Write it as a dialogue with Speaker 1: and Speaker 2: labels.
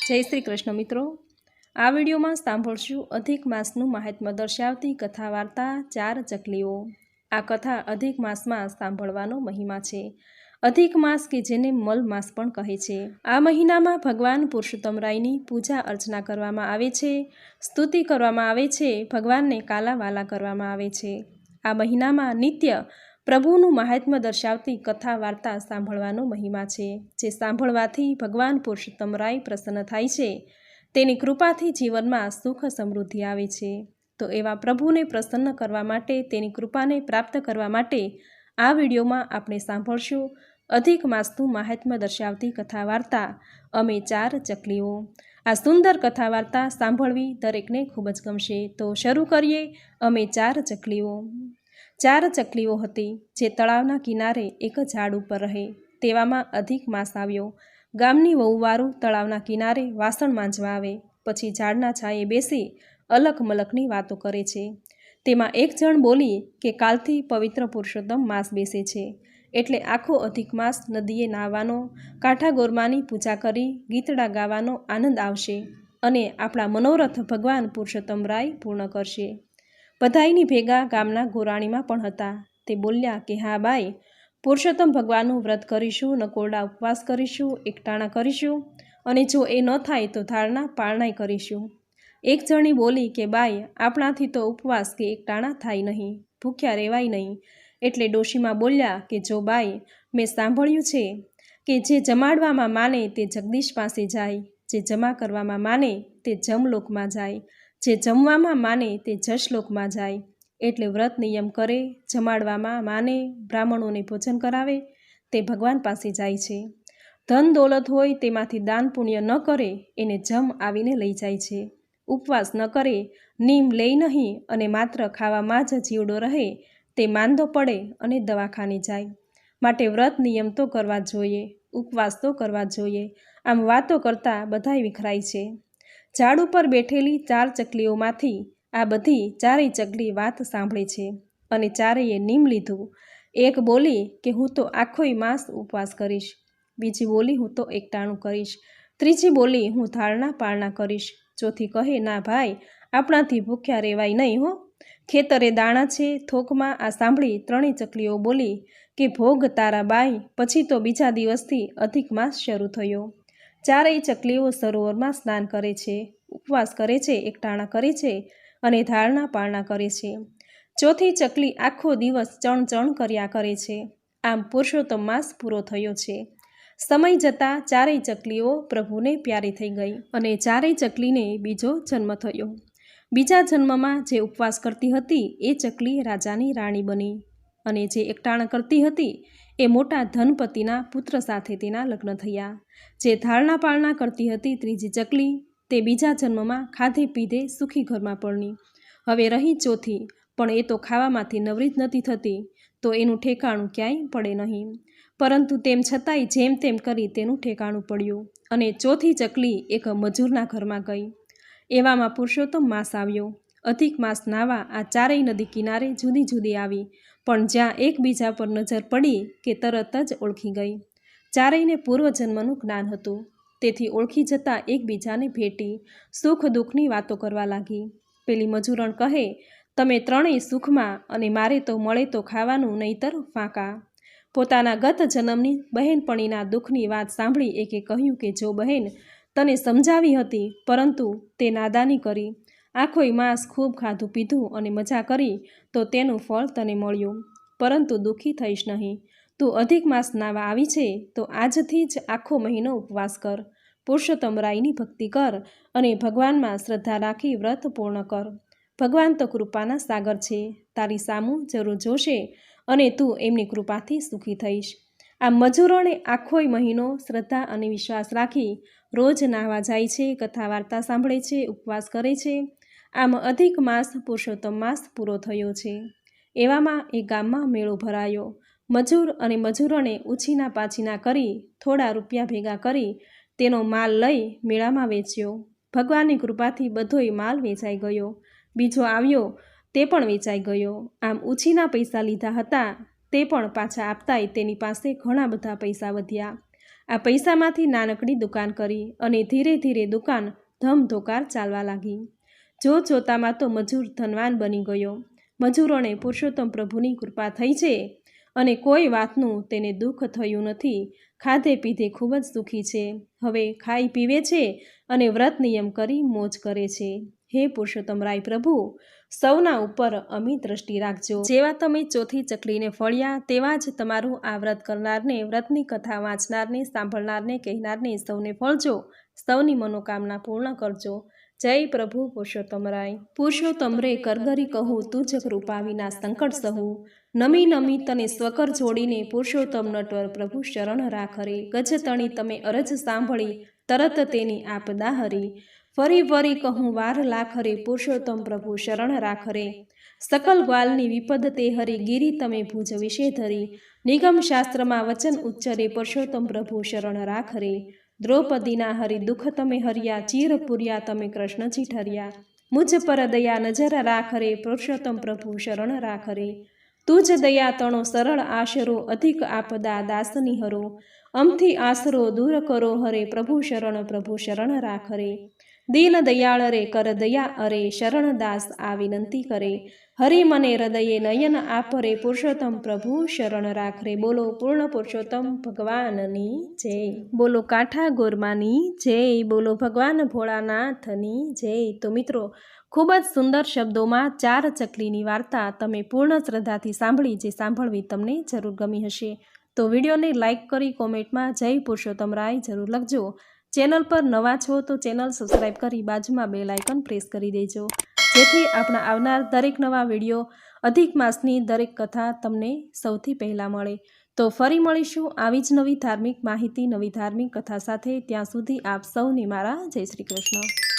Speaker 1: જય શ્રી કૃષ્ણ મિત્રો, આ વિડીયોમાં સાંભળશું અધિક માસનું મહાત્મ્ય દર્શાવતી કથા વાર્તા 4 ચકલીઓ। આ કથા અધિક માસમાં સાંભળવાનો મહિમા છે। અધિક માસ કે જેને મલ માસ પણ કહે છે। આ મહિનામાં ભગવાન પુરુષોત્તમ રાયની પૂજા અર્ચના કરવામાં આવે છે, સ્તુતિ કરવામાં આવે છે, ભગવાનને કાલાવાલા કરવામાં આવે છે। આ મહિનામાં નિત્ય પ્રભુનું મહાત્મ્ય દર્શાવતી કથા વાર્તા સાંભળવાનો મહિમા છે, જે સાંભળવાથી ભગવાન પુરુષોત્તમ રાય પ્રસન્ન થાય છે, તેની કૃપાથી જીવનમાં સુખ સમૃદ્ધિ આવે છે। તો એવા પ્રભુને પ્રસન્ન કરવા માટે, તેની કૃપાને પ્રાપ્ત કરવા માટે આ વિડીયોમાં આપણે સાંભળશું અધિક માસનું મહાત્મ્ય દર્શાવતી કથા વાર્તા અમે 4 ચકલીઓ। આ સુંદર કથા વાર્તા સાંભળવી દરેકને ખૂબ જ ગમશે। તો શરૂ કરીએ અમે 4 ચકલીઓ। 4 ચકલીઓ હતી જે તળાવના કિનારે એક ઝાડ ઉપર રહે। તેવામાં અધિક માસ આવ્યો। ગામની વહુવારું તળાવના કિનારે વાસણ માંજવા આવે, પછી ઝાડના છાંયે બેસી અલક મલકની વાતો કરે છે। તેમાં એક જણ બોલી કે કાલથી પવિત્ર પુરુષોત્તમ માસ બેસે છે, એટલે આખો અધિક માસ નદીએ નાહવાનો, કાંઠા ગોરમાની પૂજા કરી ગીતડા ગાવાનો આનંદ આવશે અને આપણા મનોરથ ભગવાન પુરુષોત્તમ રાય પૂર્ણ કરશે। બધાયની ભેગા ગામના ગોરાણીમાં પણ હતા। તે બોલ્યા કે હા બાઈ, પુરુષોત્તમ ભગવાનનું વ્રત કરીશું, નકોરડા ઉપવાસ કરીશું, એકટાણા કરીશું અને જો એ ન થાય તો ધારણા પારણાય કરીશું। એક જણી બોલી કે બાઈ, આપણાથી તો ઉપવાસ કે એકટાણા થાય નહીં, ભૂખ્યા રહેવાય નહીં। એટલે ડોશીમાં બોલ્યા કે જો બાઈ, મેં સાંભળ્યું છે કે જે જમાડવામાં માને તે જગદીશ પાસે જાય, જે જમા કરવામાં માને તે જમલોકમાં જાય, જે જમવામાં માને તે જશલોકમાં જાય। એટલે વ્રત નિયમ કરે, જમાડવામાં માને, બ્રાહ્મણોને ભોજન કરાવે તે ભગવાન પાસે જાય છે। ધન દોલત હોય તેમાંથી દાન પુણ્ય ન કરે એને જમ આવીને લઈ જાય છે। ઉપવાસ ન કરે, નીમ લે નહીં અને માત્ર ખાવામાં જ જીવડો રહે તે માંદો પડે અને દવાખાને જાય। માટે વ્રત નિયમ તો કરવા જોઈએ, ઉપવાસ તો કરવા જોઈએ। આમ વાતો કરતાં બધાય વિખરાય છે। ઝાડ ઉપર બેઠેલી 4 ચકલીઓમાંથી આ બધી 4 ચકલી વાત સાંભળે છે અને 4એ નીમ લીધું। એક બોલી કે હું તો આખોય માસ ઉપવાસ કરીશ, બીજી બોલી હું તો એકટાણું કરીશ, ત્રીજી બોલી હું ધારણા પારણા કરીશ, ચોથી કહે ના ભાઈ, આપણાથી ભૂખ્યા રહેવાય નહીં હો, ખેતરે દાણા છે થોકમાં। આ સાંભળી 3 ચકલીઓ બોલી કે ભોગ તારા બાઈ। પછી તો બીજા દિવસથી અધિક માસ શરૂ થયો। 4 ચકલીઓ સરોવરમાં સ્નાન કરે છે, ઉપવાસ કરે છે, એકટાણા કરે છે અને ધારણા પારણા કરે છે। ચોથી ચકલી આખો દિવસ ચણ કર્યા કરે છે। આમ પુરુષોત્તમ માસ પૂરો થયો છે। સમય જતાં 4 ચકલીઓ પ્રભુને પ્યારી થઈ ગઈ અને 4 ચકલીને બીજો જન્મ થયો। બીજા જન્મમાં જે ઉપવાસ કરતી હતી એ ચકલી રાજાની રાણી બની અને જે એકટાણા કરતી હતી એ મોટા ધનપતિના પુત્ર સાથે તેના લગ્ન થયા। જે ધારણા પારણા કરતી હતી ત્રીજી ચકલી, તે બીજા જન્મમાં ખાધે પીધે સુખી ઘરમાં પરણી। હવે રહી ચોથી, પણ એ તો ખાવામાંથી નવરી જ નથી થતી, તો એનું ઠેકાણું ક્યાંય પડે નહીં। પરંતુ તેમ છતાંય જેમ તેમ કરી તેનું ઠેકાણું પડ્યું અને ચોથી ચકલી એક મજૂરના ઘરમાં ગઈ। એવામાં પુરુષોત્તમ માસ આવ્યો। અધિક માસ નાવા આ 4 નદી કિનારે જુદી જુદી આવી, પણ જ્યાં એકબીજા પર નજર પડી કે તરત જ ઓળખી ગઈ। 4ને પૂર્વજન્મનું જ્ઞાન હતું, તેથી ઓળખી જતાં એકબીજાને ભેટી સુખ દુઃખની વાતો કરવા લાગી। પેલી મજૂરણ કહે, તમે 3 સુખમાં અને મારે તો મળે તો ખાવાનું નહીતર ફાંકા। પોતાના ગત જન્મની બહેનપણીના દુઃખની વાત સાંભળી એકે કહ્યું કે જો બહેન, તને સમજાવી હતી પરંતુ તે નાદાની કરી, આખોય માસ ખૂબ ખાધું પીધું અને મજા કરી તો તેનું ફળ તને મળ્યું, પરંતુ દુઃખી થઈશ નહીં। તું અધિક માસ નાવા આવી છે તો આજથી જ આખો મહિનો ઉપવાસ કર, પુરુષોત્તમ રાયની ભક્તિ કર અને ભગવાનમાં શ્રદ્ધા રાખી વ્રત પૂર્ણ કર। ભગવાન તો કૃપાના સાગર છે, તારી સામું જરૂર જોશે અને તું એમની કૃપાથી સુખી થઈશ। આ મજૂરોને આખોય મહિનો શ્રદ્ધા અને વિશ્વાસ રાખી રોજ નાહવા જાય છે, કથા વાર્તા સાંભળે છે, ઉપવાસ કરે છે। આમ અધિક માસ પુરુષોત્તમ માસ પૂરો થયો છે। એવામાં એ ગામમાં મેળો ભરાયો। મજૂર અને મજૂરણે ઉછીના પાછીના કરી થોડા રૂપિયા ભેગા કરી તેનો માલ લઈ મેળામાં વેચ્યો। ભગવાનની કૃપાથી બધોય માલ વેચાઈ ગયો, બીજો આવ્યો તે પણ વેચાઈ ગયો। આમ ઉછીના પૈસા લીધા હતા તે પણ પાછા આપતાંય તેની પાસે ઘણા બધા પૈસા વધ્યા। આ પૈસામાંથી નાનકડી દુકાન કરી અને ધીરે ધીરે દુકાન ધમધોકાર ચાલવા લાગી. જોતામાં તો મજૂર ધનવાન બની ગયો. મજૂરોને પુરુષોત્તમ પ્રભુની કૃપા થઈ છે અને કોઈ વાતનું તેને દુઃખ થયું નથી. ખાધે પીધે ખૂબ જ સુખી છે. હવે ખાઈ પીવે છે અને વ્રત નિયમ કરી મોજ કરે છે. હે પુરુષોત્તમ રાય પ્રભુ, સૌના ઉપર અમી દ્રષ્ટિ રાખજો. જેવા તમે ચોથી ચકલીને ફળ્યા તેવા જ તમારું આ વ્રત કરનારને, વ્રતની કથા વાંચનારને, સાંભળનારને, કહેનારને સૌને ફળજો. સૌની મનોકામના પૂર્ણ કરજો. જય પ્રભુ પુરુષોત્તમ રાય. પુરુષોત્તમ રે કરગરી કહું તુજ કૃપા વિના સંકટ સહુ. નમી નમી તને સ્વકર જોડીને પુરુષોત્તમ નટવર પ્રભુ શરણ રાખરે. ગજતણી તમે અરજ સાંભળી તરત તેની આપદા હરી. ફરી ફરી કહું વાર લાખરે પુરુષોત્તમ પ્રભુ શરણ રાખરે. સકલ ગ્વાલની વિપદ તે હરી ગીરી તમે ભુજ વિશે ધરી. નિગમ શાસ્ત્રમાં વચન ઉચ્ચરે પુરુષોત્તમ પ્રભુ શરણ રાખરે. દ્રૌપદીના હરી દુઃખ તમે હર્યા, ચીર પૂર્યા તમે કૃષ્ણજી ઠર્યા. મુજ પર દયા નજર રાખરે પુરુષોત્તમ પ્રભુ શરણ રાખરે. તુજ દયા તણો સરળ આશરો અધિક આપદા દાસની હરો. અમથી આશરો દૂર કરો હરે પ્રભુ શરણ રાખરે. દીન દયાળ રે કર દયા અરે શરણદાસ આ વિનંતી કરે. હરિ મને હૃદયે નયન આપરે પુરુષોત્તમ પ્રભુ શરણ રાખરે. બોલો પૂર્ણ પુરુષોત્તમ ભગવાનની જય. બોલો કાંઠા ગોરમાની જય. બોલો ભગવાન ભોળાનાથની જય. તો મિત્રો, ખૂબ જ સુંદર શબ્દોમાં 4 ચકલીની વાર્તા તમે પૂર્ણ શ્રદ્ધાથી સાંભળી, જે સાંભળવી તમને જરૂર ગમી હશે. તો વિડીયોને લાઇક કરી કોમેન્ટમાં જય પુરુષોત્તમ રાય જરૂર લખજો. ચેનલ પર નવા છો તો ચેનલ સબસ્ક્રાઈબ કરી બાજુમાં બેલ આઇકન પ્રેસ કરી દેજો, જેથી આપણા આવનાર દરેક નવા વિડીયો, અધિક માસની દરેક કથા તમને સૌથી પહેલાં મળે. તો ફરી મળીશું આવી જ નવી ધાર્મિક માહિતી, નવી ધાર્મિક કથા સાથે. ત્યાં સુધી આપ સૌને મારા જય શ્રી કૃષ્ણ.